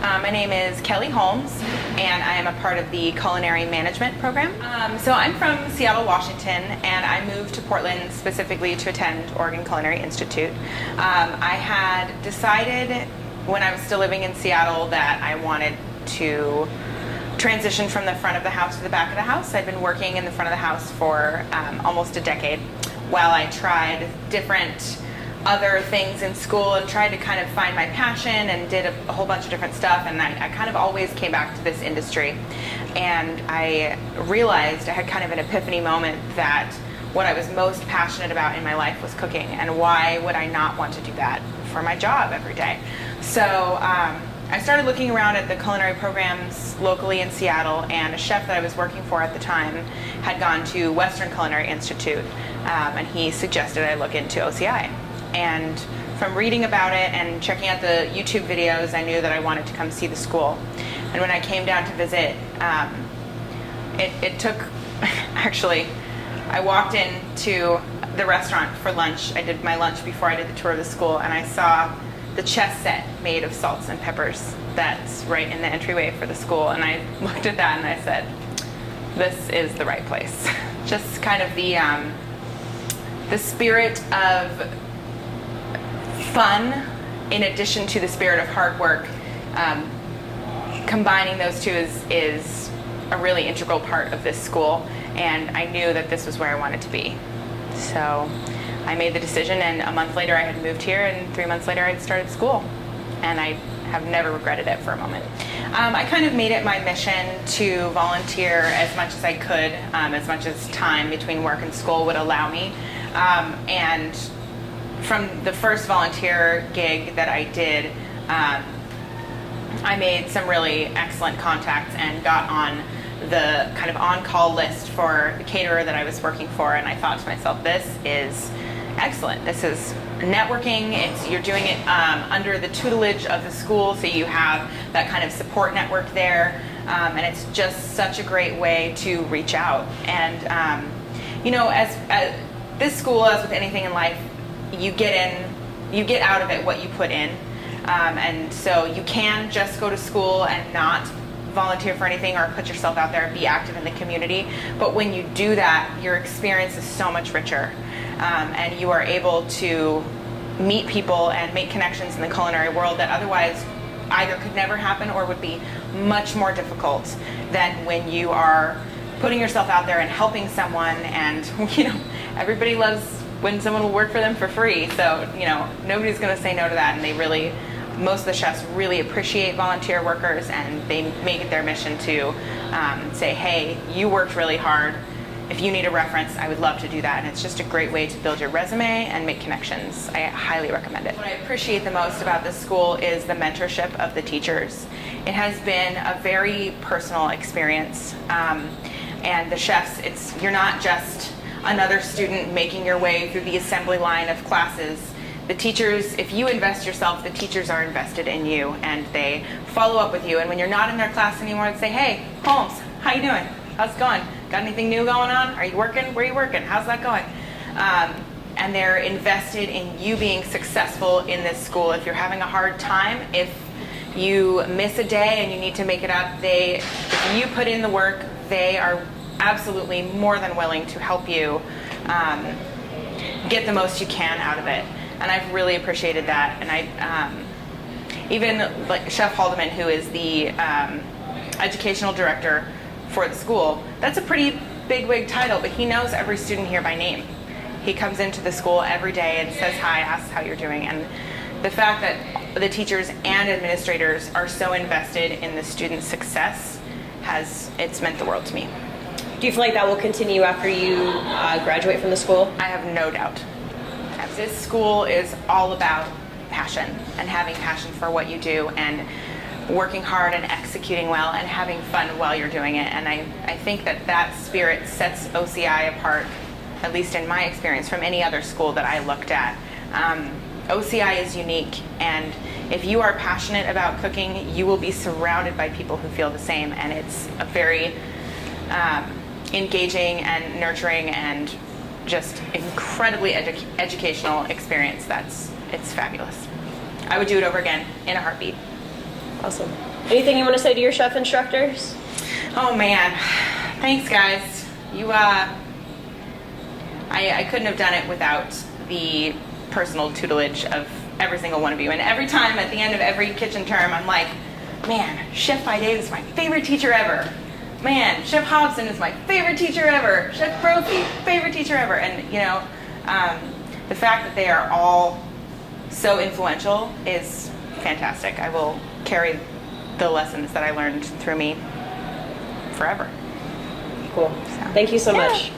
My name is Kelly Holmes, and I am a part of the Culinary Management program. So I'm from Seattle, Washington, and I moved to Portland specifically to attend Oregon Culinary Institute. I had decided when I was still living in Seattle that I wanted to transition from the front of the house to the back of the house. I'd been working in the front of the house for almost a decade while I tried different other things in school and tried to kind of find my passion and did a whole bunch of different stuff, and I kind of always came back to this industry. And I realized, I had kind of an epiphany moment, that what I was most passionate about in my life was cooking, and why would I not want to do that for my job every day? So I started looking around at the culinary programs locally in Seattle, and a chef that I was working for at the time had gone to Western Culinary Institute, and he suggested I look into OCI. And from reading about it and checking out the YouTube videos, I knew that I wanted to come see the school. And when I came down to visit, it took, actually, I walked into the restaurant for lunch. I did my lunch before I did the tour of the school, and I saw the chess set made of salts and peppers that's right in the entryway for the school. And I looked at that and I said, this is the right place. Just kind of the spirit of fun, in addition to the spirit of hard work, combining those two is a really integral part of this school, and I knew that this was where I wanted to be. So I made the decision, and a month later I had moved here, and 3 months later I had started school, and I have never regretted it for a moment. I kind of made it my mission to volunteer as much as I could, as much as time between work and school would allow me, and from the first volunteer gig that I did, I made some really excellent contacts and got on the kind of on-call list for the caterer that I was working for, and I thought to myself, this is excellent. This is networking. You're doing it under the tutelage of the school, so you have that kind of support network there, and it's just such a great way to reach out. And you know, as this school, as with anything in life, you get out of it what you put in, and so you can just go to school and not volunteer for anything or put yourself out there and be active in the community. But when you do that, your experience is so much richer, and you are able to meet people and make connections in the culinary world that otherwise either could never happen or would be much more difficult than when you are putting yourself out there and helping someone. And you know, everybody loves when someone will work for them for free, so you know, nobody's going to say no to that. And most of the chefs really appreciate volunteer workers, and they make it their mission to say, hey, you worked really hard. If you need a reference, I would love to do that. And it's just a great way to build your resume and make connections. I highly recommend it. What I appreciate the most about this school is the mentorship of the teachers. It has been a very personal experience, and the chefs, you're not just another student making your way through the assembly line of classes. The teachers, if you invest yourself, the teachers are invested in you, and they follow up with you. And when you're not in their class anymore, they say, hey, Holmes, how you doing? How's it going? Got anything new going on? Are you working? Where are you working? How's that going? And they're invested in you being successful in this school. If you're having a hard time, if you miss a day and you need to make it up, if you put in the work, they are absolutely more than willing to help you get the most you can out of it. And I've really appreciated that. And I even like Chef Haldeman, who is the educational director for the school, that's a pretty big title, but he knows every student here by name. He comes into the school every day and says hi, asks how you're doing. And the fact that the teachers and administrators are so invested in the student's success it's meant the world to me. Do you feel like that will continue after you graduate from the school? I have no doubt. This school is all about passion and having passion for what you do, and working hard and executing well and having fun while you're doing it. And I think that spirit sets OCI apart, at least in my experience, from any other school that I looked at. OCI is unique, and if you are passionate about cooking, you will be surrounded by people who feel the same, and it's a very engaging and nurturing and just incredibly educational experience. It's fabulous. I would do it over again in a heartbeat. Awesome. Anything you want to say to your chef instructors? Oh man, thanks guys. I couldn't have done it without the personal tutelage of every single one of you. And every time at the end of every kitchen term, I'm like, man, Chef Davis is my favorite teacher ever. Man, Chef Hobson is my favorite teacher ever. Chef Brophy, favorite teacher ever. And the fact that they are all so influential is fantastic. I will carry the lessons that I learned through me forever. Cool. Thank you so much.